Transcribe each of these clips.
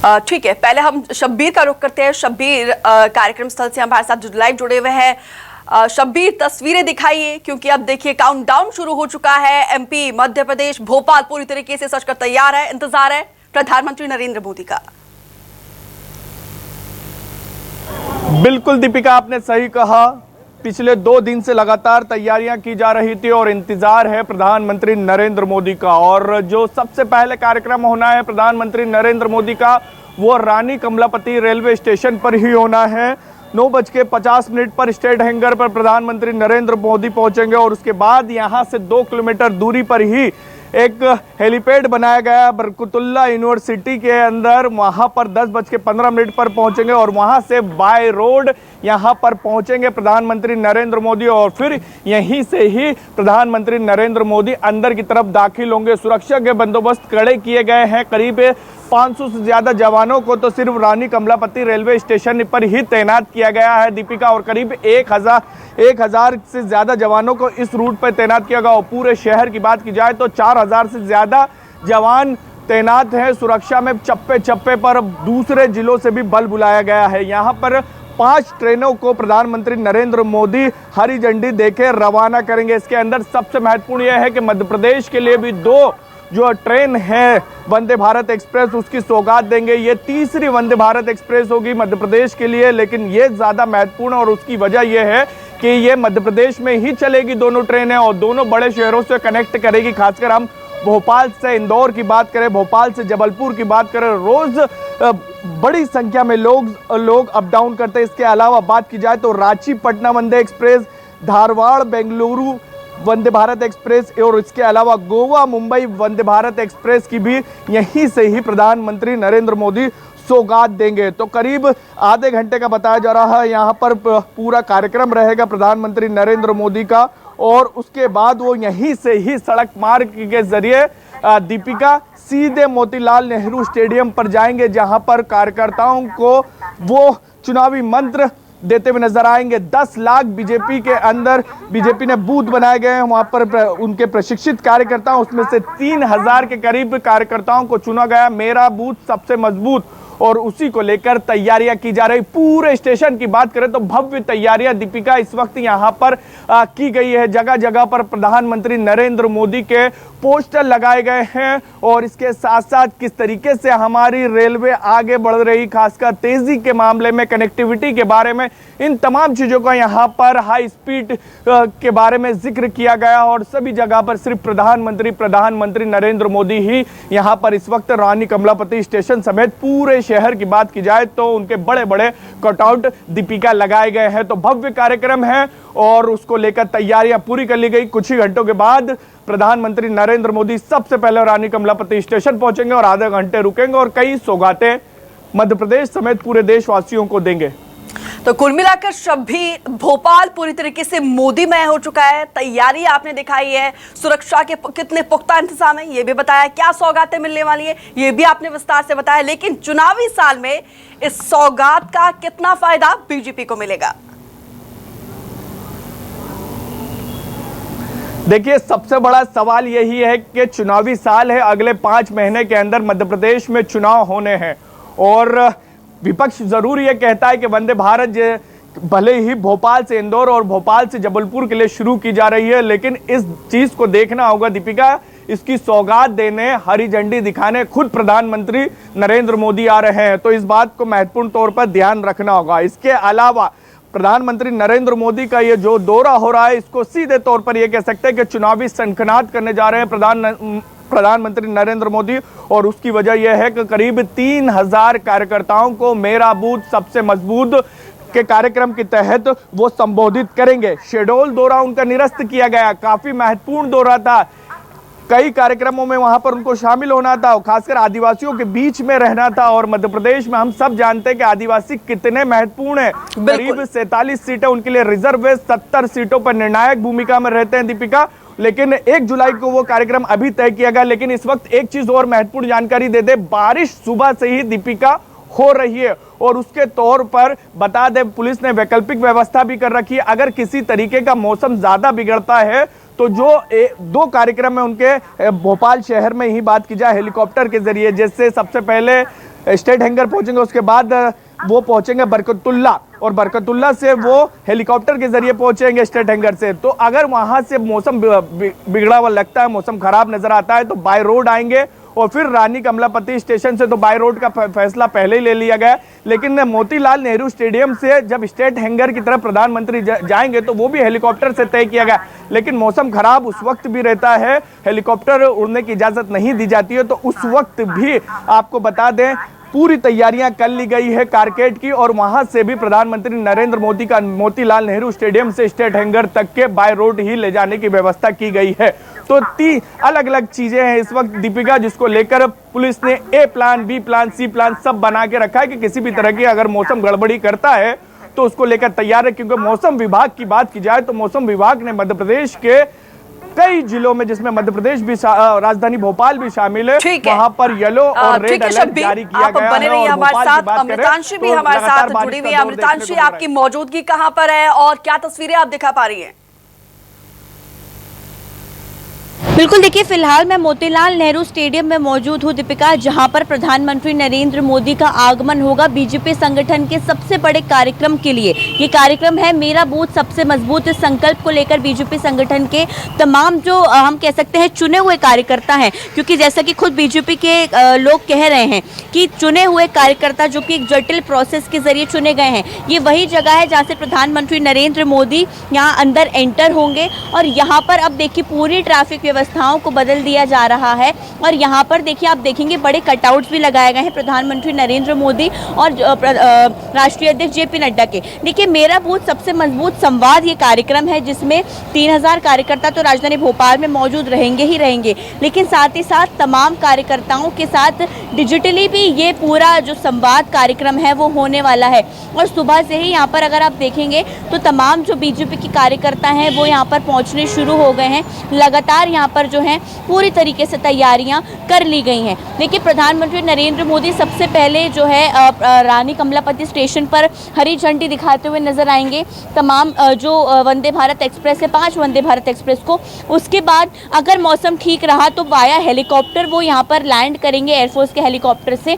ठीक है, पहले हम शब्बीर का रुख करते हैं। शब्बीर, कार्यक्रम स्थल से हमारे साथ लाइव जुड़े हुए हैं। शब्बीर, तस्वीरें दिखाइए, क्योंकि अब देखिए काउंटडाउन शुरू हो चुका है। एमपी, मध्य प्रदेश, भोपाल पूरी तरीके से सजकर तैयार है। इंतजार है प्रधानमंत्री नरेंद्र मोदी का। बिल्कुल दीपिका, आपने सही कहा। पिछले 2 दिन से लगातार तैयारियां की जा रही थी और इंतजार है प्रधानमंत्री नरेंद्र मोदी का। और जो सबसे पहले कार्यक्रम होना है प्रधानमंत्री नरेंद्र मोदी का, वो रानी कमलापति रेलवे स्टेशन पर ही होना है। 9:50 पर स्टेट हैंगर पर प्रधानमंत्री नरेंद्र मोदी पहुंचेंगे और उसके बाद यहां से 2 किलोमीटर दूरी पर ही एक हेलीपैड बनाया गया बरकतुल्लाह यूनिवर्सिटी के अंदर। वहां पर 10:15 पर पहुंचेंगे और वहां से बाय रोड यहां पर पहुंचेंगे प्रधानमंत्री नरेंद्र मोदी और फिर यहीं से ही प्रधानमंत्री नरेंद्र मोदी अंदर की तरफ दाखिल होंगे। सुरक्षा के बंदोबस्त कड़े किए गए हैं। करीब 500 से ज्यादा जवानों को तो सिर्फ रानी कमलापति रेलवे स्टेशन पर ही तैनात किया गया है दीपिका, और करीब 1000 से ज्यादा जवानों को इस रूट पर तैनात किया गया। और पूरे शहर की बात की जाए तो 4000 से ज्यादा जवान तैनात हैं सुरक्षा में। चप्पे चप्पे पर दूसरे जिलों से भी बल बुलाया गया है। यहाँ पर 5 ट्रेनों को प्रधानमंत्री नरेंद्र मोदी हरी झंडी देके रवाना करेंगे। इसके अंदर सबसे महत्वपूर्ण यह है कि मध्य प्रदेश के लिए भी 2 जो ट्रेन है वंदे भारत एक्सप्रेस, उसकी सौगात देंगे। ये तीसरी वंदे भारत एक्सप्रेस होगी मध्य प्रदेश के लिए, लेकिन ये ज़्यादा महत्वपूर्ण और उसकी वजह यह है कि ये मध्य प्रदेश में ही चलेगी दोनों ट्रेनें और दोनों बड़े शहरों से कनेक्ट करेगी। खासकर हम भोपाल से इंदौर की बात करें, भोपाल से जबलपुर की बात करें, रोज बड़ी संख्या में लोग अप डाउन करते हैं। इसके अलावा बात की जाए तो रांची पटना वंदे एक्सप्रेस, धारवाड़ बेंगलुरु वंदे भारत एक्सप्रेस और इसके अलावा गोवा मुंबई वंदे भारत एक्सप्रेस की भी यहीं से ही प्रधानमंत्री नरेंद्र मोदी सौगात देंगे। तो करीब आधे घंटे का बताया जा रहा है यहाँ पर पूरा कार्यक्रम रहेगा प्रधानमंत्री नरेंद्र मोदी का। और उसके बाद वो यहीं से ही सड़क मार्ग के जरिए दीपिका सीधे मोतीलाल नेहरू स्टेडियम पर जाएंगे, जहां पर कार्यकर्ताओं को वो चुनावी मंत्र देते हुए नजर आएंगे। 10 लाख बीजेपी ने बूथ बनाए गए हैं वहां पर उनके प्रशिक्षित कार्यकर्ता, उसमें से 3000 के करीब कार्यकर्ताओं को चुना गया। मेरा बूथ सबसे मजबूत, और उसी को लेकर तैयारियां की जा रही। पूरे स्टेशन की बात करें तो भव्य तैयारियां दीपिका इस वक्त यहां पर की गई है। जगह जगह पर प्रधानमंत्री नरेंद्र मोदी के पोस्टर लगाए गए हैं और इसके साथ साथ किस तरीके से हमारी रेलवे आगे बढ़ रही, खासकर तेजी के मामले में, कनेक्टिविटी के बारे में, इन तमाम चीजों का यहाँ पर हाई स्पीड के बारे में जिक्र किया गया। और सभी जगह पर सिर्फ प्रधानमंत्री नरेंद्र मोदी ही यहाँ पर इस वक्त रानी कमलापति स्टेशन समेत पूरे शहर की बात की जाए तो उनके बड़े बड़े कटआउट दीपिका लगाए गए हैं। तो भव्य कार्यक्रम है और उसको लेकर तैयारियां पूरी कर ली गई। कुछ ही घंटों के बाद प्रधानमंत्री नरेंद्र मोदी सबसे पहले रानी कमलापति स्टेशन पहुंचेंगे और आधे घंटे रुकेंगे और कई सौगातें मध्य प्रदेश समेत पूरे देशवासियों को देंगे। तो कुल मिलाकर शब्बीर, भोपाल पूरी तरीके से मोदीमय हो चुका है। तैयारी आपने दिखाई है, सुरक्षा के कितने पुख्ता इंतजाम है ये भी बताया, क्या सौगातें मिलने वाली है ये भी आपने विस्तार से बताया। लेकिन चुनावी साल में इस सौगात का कितना फायदा बीजेपी को मिलेगा? देखिए, सबसे बड़ा सवाल यही है कि चुनावी साल है, अगले 5 महीने के अंदर मध्य प्रदेश में चुनाव होने हैं और विपक्ष जरूर ये कहता है कि वंदे भारत भले ही भोपाल से इंदौर और भोपाल से जबलपुर के लिए शुरू की जा रही है, लेकिन इस चीज को देखना होगा दीपिका, इसकी सौगात देने, हरी झंडी दिखाने खुद प्रधानमंत्री नरेंद्र मोदी आ रहे हैं। तो इस बात को महत्वपूर्ण तौर पर ध्यान रखना होगा। इसके अलावा प्रधानमंत्री नरेंद्र मोदी का ये जो दौरा हो रहा है, इसको सीधे तौर पर यह कह सकते हैं कि चुनावी सनसनाहट करने जा रहे हैं प्रधानमंत्री नरेंद्र मोदी। और उसकी वजह यह है कि करीब 3000 कार्यकर्ताओं को मेरा बूथ सबसे मजबूत के कार्यक्रम के तहत वो संबोधित करेंगे। शेड्यूल दौरा उनका निरस्त किया गया, काफी महत्वपूर्ण दौरा था। कई कार्यक्रमों में वहां पर उनको शामिल होना था, खासकर आदिवासियों के बीच में रहना था। और मध्य प्रदेश में हम सब जानते हैं कि आदिवासी कितने महत्वपूर्ण हैं। करीब 47 सीटें उनके लिए रिजर्व है, 70 सीटों पर निर्णायक भूमिका में रहते हैं दीपिका। लेकिन 1 जुलाई को वो कार्यक्रम अभी तय किया गया। लेकिन इस वक्त एक चीज और महत्वपूर्ण जानकारी दे दे, बारिश सुबह से ही दीपिका हो रही है और उसके तौर पर बता दें पुलिस ने वैकल्पिक व्यवस्था भी कर रखी है। अगर किसी तरीके का मौसम ज्यादा बिगड़ता है तो जो 2 कार्यक्रम है उनके भोपाल शहर में ही बात की जाए हेलीकॉप्टर के जरिए, जैसे सबसे पहले स्टेट हैंगर पहुंचेंगे, उसके बाद वो पहुंचेंगे बरकतुल्ला, और बरकतुल्ला से वो हेलीकॉप्टर के जरिए पहुंचेंगे स्टेट हैंगर से। तो अगर वहां से मौसम बिगड़ा हुआ लगता है, मौसम खराब नजर आता है, तो बाय रोड आएंगे, और फिर रानी कमलापति स्टेशन से तो बाय रोड का फैसला पहले ही ले लिया गया। लेकिन मोतीलाल नेहरू स्टेडियम से जब स्टेट हैंगर की तरफ प्रधानमंत्री जाएंगे तो वो भी हेलीकॉप्टर से तय किया गया, लेकिन मौसम खराब उस वक्त भी रहता है, हेलीकॉप्टर उड़ने की इजाजत नहीं दी जाती है। तो उस वक्त भी आपको बता दें पूरी तैयारियां कर ली गई है कारकेड की, और वहां से भी प्रधानमंत्री नरेंद्र मोदी का मोतीलाल नेहरू स्टेडियम से स्टेट हैंगर तक के बाय रोड ही ले जाने की व्यवस्था की गई है। तो 3 अलग अलग चीजें हैं इस वक्त दीपिका, जिसको लेकर पुलिस ने ए प्लान, बी प्लान, सी प्लान सब बना के रखा है कि किसी भी तरह की अगर मौसम गड़बड़ी करता है तो उसको लेकर तैयार है। क्योंकि मौसम विभाग की बात की जाए तो मौसम विभाग ने मध्य प्रदेश के कई जिलों में, जिसमें मध्य प्रदेश भी, राजधानी भोपाल भी शामिल है, वहां पर येलो और रेड अलर्ट जारी किया गया है। बने रहिए हमारे साथ, अमृतांशी भी हमारे साथ जुड़ी हुई है। अमृतांशी, आपकी मौजूदगी कहां पर है और क्या तस्वीरें आप दिखा पा रही हैं? बिल्कुल, देखिए फिलहाल मैं मोतीलाल नेहरू स्टेडियम में मौजूद हूँ दीपिका, जहां पर प्रधानमंत्री नरेंद्र मोदी का आगमन होगा बीजेपी संगठन के सबसे बड़े कार्यक्रम के लिए। ये कार्यक्रम है मेरा बूथ सबसे मजबूत। इस संकल्प को लेकर बीजेपी संगठन के तमाम जो हम कह सकते हैं चुने हुए कार्यकर्ता हैं, क्योंकि जैसा कि खुद बीजेपी के लोग कह रहे हैं कि चुने हुए कार्यकर्ता जो कि एक जटिल प्रोसेस के जरिए चुने गए हैं, ये वही जगह है जहाँ से प्रधानमंत्री नरेंद्र मोदी यहाँ अंदर एंटर होंगे। और यहाँ पर अब देखिए पूरी ट्रैफिक व्यवस्थाओं को बदल दिया जा रहा है, और यहाँ पर देखिए आप देखेंगे बड़े कटआउट्स भी लगाए गए हैं प्रधानमंत्री नरेंद्र मोदी और राष्ट्रीय अध्यक्ष जेपी नड्डा के। देखिए मेरा बूथ सबसे मजबूत संवाद ये कार्यक्रम है, जिसमें 3000 कार्यकर्ता तो राजधानी भोपाल में मौजूद रहेंगे ही रहेंगे, लेकिन साथ ही साथ तमाम कार्यकर्ताओं के साथ डिजिटली भी ये पूरा जो संवाद कार्यक्रम है वो होने वाला है। और सुबह से ही यहाँ पर अगर आप देखेंगे तो तमाम जो बीजेपी के कार्यकर्ता हैं वो यहाँ पर पहुँचने शुरू हो गए हैं। लगातार यहाँ पर जो है पूरी तरीके से तैयारियां कर ली गई हैं। देखिए प्रधानमंत्री नरेंद्र मोदी सबसे पहले जो है रानी कमलापति स्टेशन पर हरी झंडी दिखाते हुए नजर आएंगे तमाम जो वंदे भारत एक्सप्रेस है, 5 वंदे भारत एक्सप्रेस को। उसके बाद अगर मौसम ठीक रहा तो वाया हेलीकॉप्टर वो यहाँ पर लैंड करेंगे एयरफोर्स के हेलीकॉप्टर से।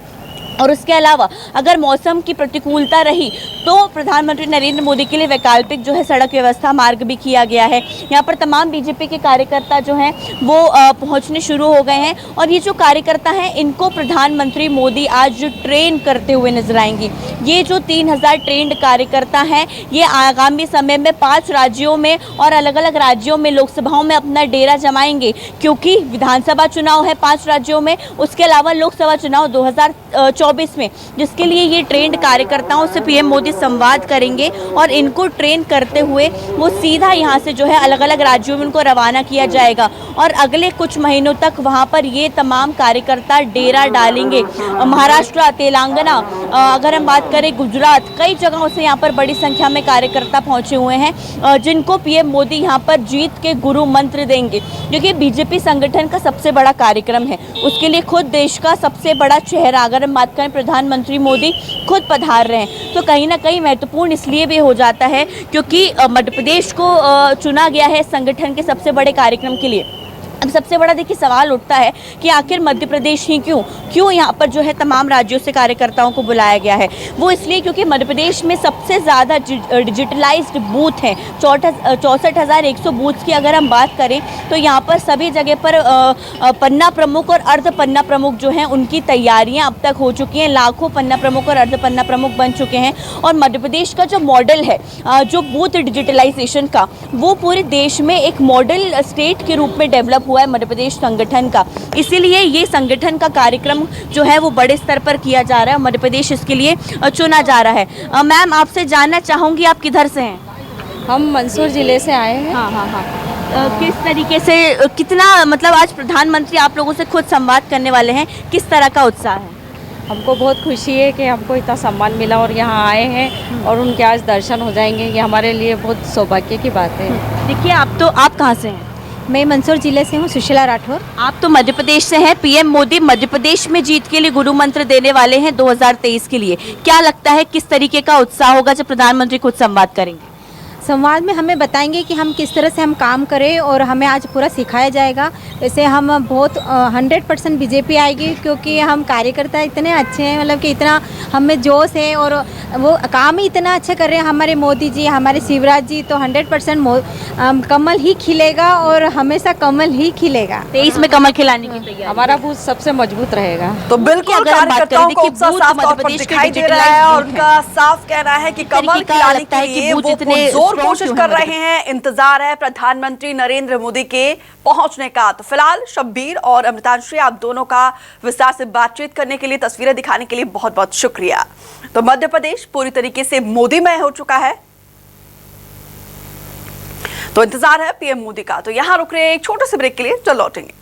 और उसके अलावा अगर मौसम की प्रतिकूलता रही तो प्रधानमंत्री नरेंद्र मोदी के लिए वैकल्पिक जो है सड़क व्यवस्था मार्ग भी किया गया है। यहाँ पर तमाम बीजेपी के कार्यकर्ता जो हैं वो पहुँचने शुरू हो गए हैं, और ये जो कार्यकर्ता हैं इनको प्रधानमंत्री मोदी आज ट्रेन करते हुए नजर आएंगी। ये जो 3000 ट्रेंड कार्यकर्ता हैं ये आगामी समय में 5 राज्यों में और अलग अलग राज्यों में लोकसभाओं में अपना डेरा जमाएंगे, क्योंकि विधानसभा चुनाव है 5 राज्यों में, उसके अलावा लोकसभा चुनाव 2024 में, जिसके लिए ये ट्रेंड कार्यकर्ताओं से पीएम मोदी संवाद करेंगे। और इनको ट्रेन करते हुए वो सीधा यहाँ से जो है अलग अलग राज्यों में उनको रवाना किया जाएगा, और अगले कुछ महीनों तक वहाँ पर ये तमाम कार्यकर्ता डेरा डालेंगे। महाराष्ट्र, तेलंगाना, अगर हम बात करें गुजरात, कई जगहों से यहाँ पर बड़ी संख्या में कार्यकर्ता पहुँचे हुए हैं, जिनको पीएम मोदी यहाँ पर जीत के गुरु मंत्र देंगे। क्योंकि बीजेपी संगठन का सबसे बड़ा कार्यक्रम है, उसके लिए खुद देश का सबसे बड़ा चेहरा अगर हम बात करें प्रधानमंत्री मोदी खुद पधार रहे हैं, तो कहीं ना कहीं महत्वपूर्ण इसलिए भी हो जाता है क्योंकि मध्य प्रदेश को चुना गया है संगठन के सबसे बड़े कार्यक्रम के लिए। अब सबसे बड़ा देखिए सवाल उठता है कि आखिर मध्य प्रदेश ही क्यों यहाँ पर जो है तमाम राज्यों से कार्यकर्ताओं को बुलाया गया है। वो इसलिए क्योंकि मध्य प्रदेश में सबसे ज़्यादा डिजिटलाइज्ड बूथ हैं, 64,100 बूथ्स की अगर हम बात करें तो यहाँ पर सभी जगह पर पन्ना प्रमुख और अर्ध पन्ना प्रमुख जो हैं उनकी तैयारियाँ अब तक हो चुकी हैं। लाखों पन्ना प्रमुख और अर्ध पन्ना प्रमुख बन चुके हैं, और मध्य प्रदेश का जो मॉडल है जो बूथ डिजिटलाइजेशन का, वो पूरे देश में एक मॉडल स्टेट के रूप में डेवलप हुआ है मध्य प्रदेश संगठन का। इसीलिए ये संगठन का कार्यक्रम जो है वो बड़े स्तर पर किया जा रहा है, मध्य प्रदेश इसके लिए चुना जा रहा है। मैम आपसे जानना चाहूँगी आप किधर से हैं? हम मंदसौर जिले से आए हैं। हाँ। किस तरीके से, कितना मतलब आज प्रधानमंत्री आप लोगों से खुद संवाद करने वाले हैं, किस तरह का उत्साह है? हमको बहुत खुशी है कि हमको इतना सम्मान मिला और यहाँ आए हैं और उनके आज दर्शन हो जाएंगे, ये हमारे लिए बहुत सौभाग्य की बात है। देखिए आप कहाँ से हैं? मैं मंदसौर जिले से हूँ, सुशीला राठौर। आप तो मध्य प्रदेश से हैं। पीएम मोदी मध्य प्रदेश में जीत के लिए गुरु मंत्र देने वाले हैं 2023 के लिए। क्या लगता है किस तरीके का उत्साह होगा जब प्रधानमंत्री खुद संवाद करेंगे? संवाद में हमें बताएंगे कि हम किस तरह से हम काम करें और हमें आज पूरा सिखाया जाएगा। वैसे हम बहुत 100% बीजेपी आएगी, क्योंकि हम कार्यकर्ता इतने अच्छे हैं, मतलब कि इतना हमें जोश है और वो काम ही इतना अच्छा कर रहे हैं हमारे मोदी जी, हमारे शिवराज जी। तो 100% कमल ही खिलेगा और हमेशा कमल ही खिलेगा। 23 में कमल खिलाने की तैयारी। हमारा बूथ सबसे मजबूत रहेगा। तो बिल्कुल अगर हम बात कार्यकर्ताओं करें को कि उत्साह बूथ साफ मध्य तौर पर प्रदेश के दिखाई दे डिजिटलाइज्ड रहा है और बूथ उनका साफ कहना है कि कमल तरीके का खिलाने लगता है के कि लिए बूथ वो इतने पुरजोर strong कोशिश क्यों कर हैं रहे हैं। इंतजार है प्रधानमंत्री नरेंद्र मोदी के पहुंचने का। तो फिलहाल शब्बीर और अमृतांशी, आप दोनों का विस्तार से बातचीत करने के लिए, तस्वीरें दिखाने के लिए बहुत बहुत शुक्रिया। तो मध्य प्रदेश पूरी तरीके से मोदीमय हो चुका है, तो इंतजार है पीएम मोदी का। तो यहां रुक रहे हैं एक छोटे से ब्रेक के लिए, चल लौटेंगे।